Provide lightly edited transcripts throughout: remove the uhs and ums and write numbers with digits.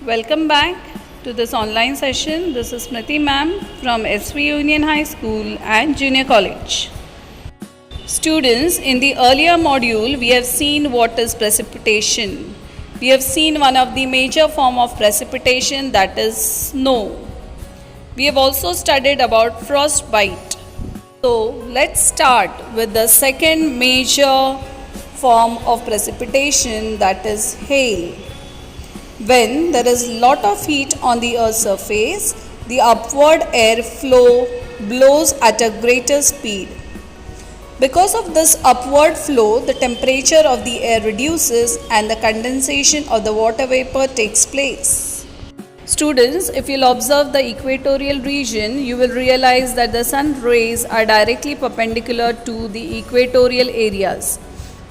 Welcome back to this online session. This is Smriti ma'am from SV Union High School and Junior College. Students, in the earlier module, we have seen what is precipitation. We have seen one of the major form of precipitation, that is snow. We have also studied about frostbite. So, let's start with the second major form of precipitation, that is hail. When there is lot of heat on the earth's surface, the upward air flow blows at a greater speed. Because of this upward flow, the temperature of the air reduces and the condensation of the water vapor takes place. Students, if you'll observe the equatorial region, you will realize that the sun rays are directly perpendicular to the equatorial areas.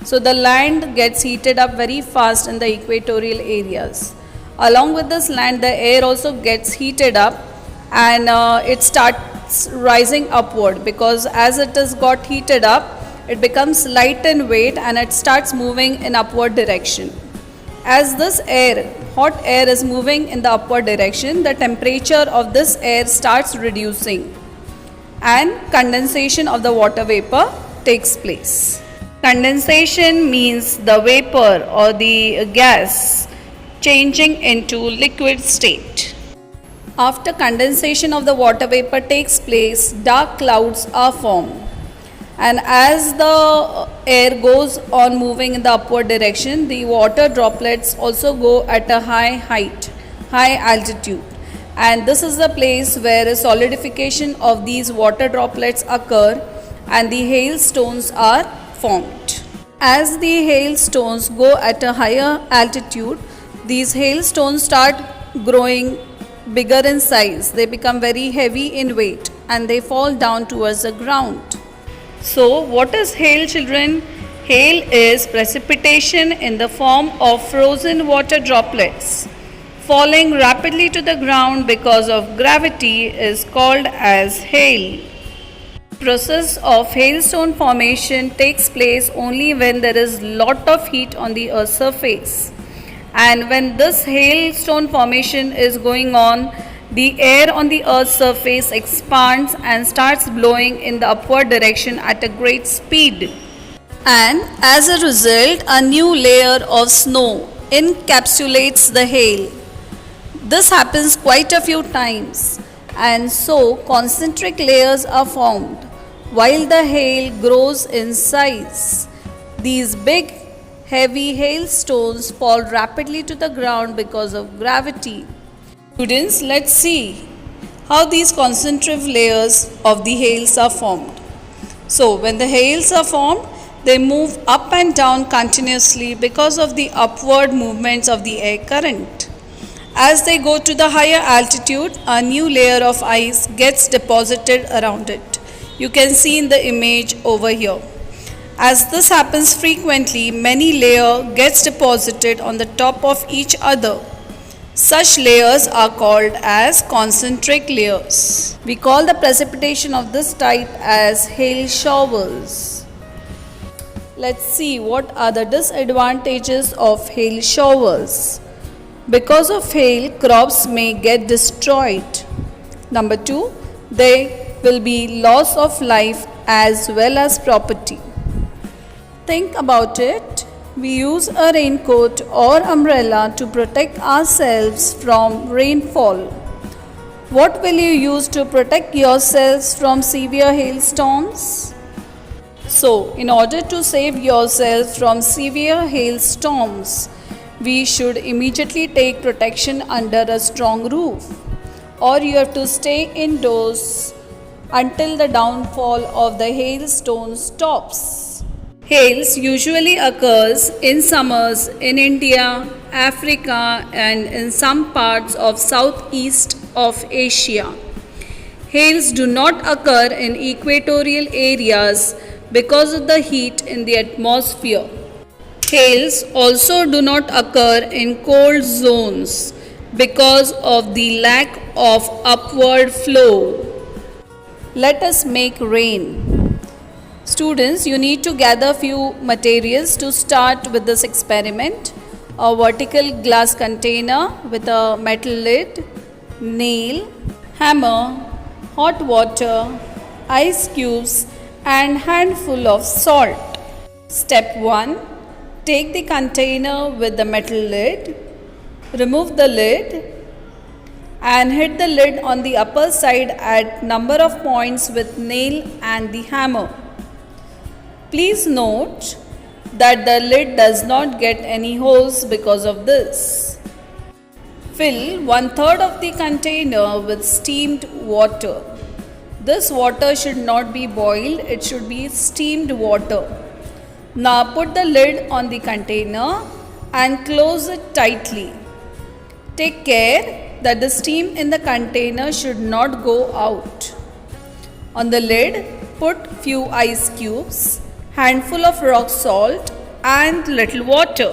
So the land gets heated up very fast in the equatorial areas. Along with this land, the air also gets heated up and it starts rising upward, because as it has got heated up, it becomes light in weight and it starts moving in upward direction. As this air, hot air, is moving in the upward direction, the temperature of this air starts reducing and condensation of the water vapor takes place. Condensation means the vapor or the gas changing into liquid state. After condensation of the water vapor takes place, dark clouds are formed. And as the air goes on moving in the upward direction, the water droplets also go at a high height, high altitude. And this is the place where a solidification of these water droplets occur and the hailstones are formed. As the hailstones go at a higher altitude, these hailstones start growing bigger in size. They become very heavy in weight and they fall down towards the ground. So, what is hail, children? Hail is precipitation in the form of frozen water droplets falling rapidly to the ground because of gravity is called as hail. The process of hailstone formation takes place only when there is lot of heat on the earth's surface. And when this hailstone formation is going on, the air on the earth's surface expands and starts blowing in the upward direction at a great speed. And as a result, a new layer of snow encapsulates the hail. This happens quite a few times, and so concentric layers are formed while the hail grows in size. These big heavy hailstones fall rapidly to the ground because of gravity. Students, let's see how these concentric layers of the hails are formed. So, when the hails are formed, they move up and down continuously because of the upward movements of the air current. As they go to the higher altitude, a new layer of ice gets deposited around it. You can see in the image over here. As this happens frequently, many layers gets deposited on the top of each other. Such layers are called as concentric layers. We call the precipitation of this type as hail showers. Let's see what are the disadvantages of hail showers. Because of hail, crops may get destroyed. Number 2, there will be loss of life as well as property. Think about it. We use a raincoat or umbrella to protect ourselves from rainfall. What will you use to protect yourselves from severe hailstorms? So, in order to save yourself from severe hailstorms, we should immediately take protection under a strong roof, or you have to stay indoors until the downfall of the hailstone stops. Hails usually occurs in summers in India, Africa, and in some parts of southeast of Asia. Hails do not occur in equatorial areas because of the heat in the atmosphere. Hails also do not occur in cold zones because of the lack of upward flow. Let us make rain. Students, you need to gather few materials to start with this experiment. a vertical glass container with a metal lid, nail, hammer, hot water, ice cubes and handful of salt. Step 1. Take the container with the metal lid, remove the lid and hit the lid on the upper side at number of points with nail and the hammer. Please note that the lid does not get any holes because of this. Fill 1/3 of the container with steamed water. This water should not be boiled, it should be steamed water. Now put the lid on the container and close it tightly. Take care that the steam in the container should not go out. On the lid, put few ice cubes, handful of rock salt and little water.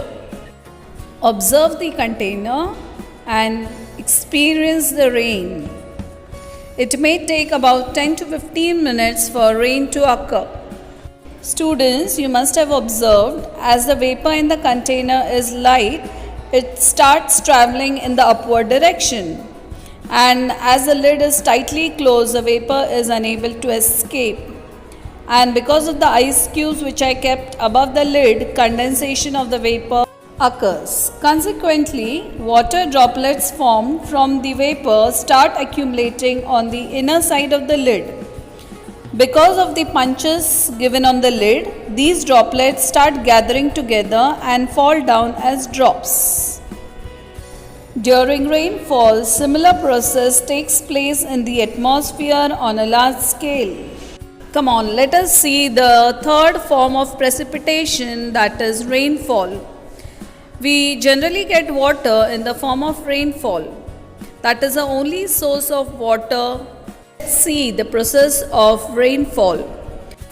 Observe the container and experience the rain. It may take about 10 to 15 minutes for rain to occur. Students, you must have observed as the vapor in the container is light, it starts traveling in the upward direction, and as the lid is tightly closed, the vapor is unable to escape. And because of the ice cubes which I kept above the lid, condensation of the vapor occurs. Consequently, water droplets formed from the vapor start accumulating on the inner side of the lid. Because of the punches given on the lid, these droplets start gathering together and fall down as drops. During rainfall, similar process takes place in the atmosphere on a large scale. Come on, let us see the third form of precipitation, that is rainfall. We generally get water in the form of rainfall. That is the only source of water. See the process of rainfall.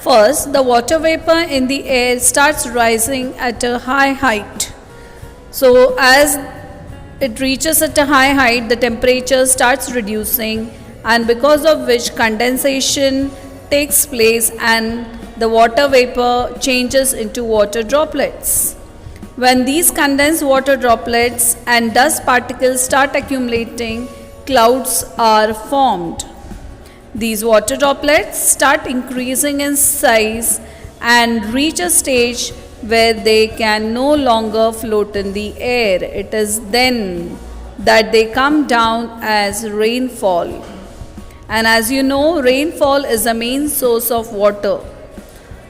First, the water vapor in the air starts rising at a high height. So as it reaches at a high height, the temperature starts reducing, and because of which condensation takes place and the water vapor changes into water droplets. When these condensed water droplets and dust particles start accumulating, clouds are formed. These water droplets start increasing in size and reach a stage where they can no longer float in the air. It is then that they come down as rainfall. And as you know, rainfall is the main source of water.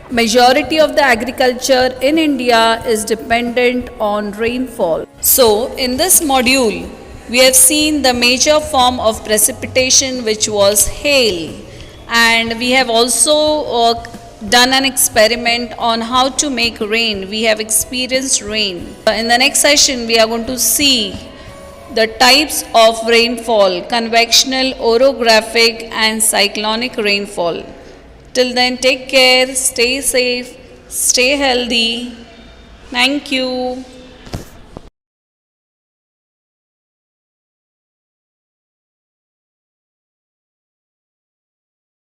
Majority of the agriculture in India is dependent on rainfall. So, in this module, we have seen the major form of precipitation, which was hail, and we have also done an experiment on how to make rain. We have experienced rain. In the next session, we are going to see the types of rainfall: convectional, orographic and cyclonic rainfall. Till then, take care, stay safe, stay healthy. Thank you.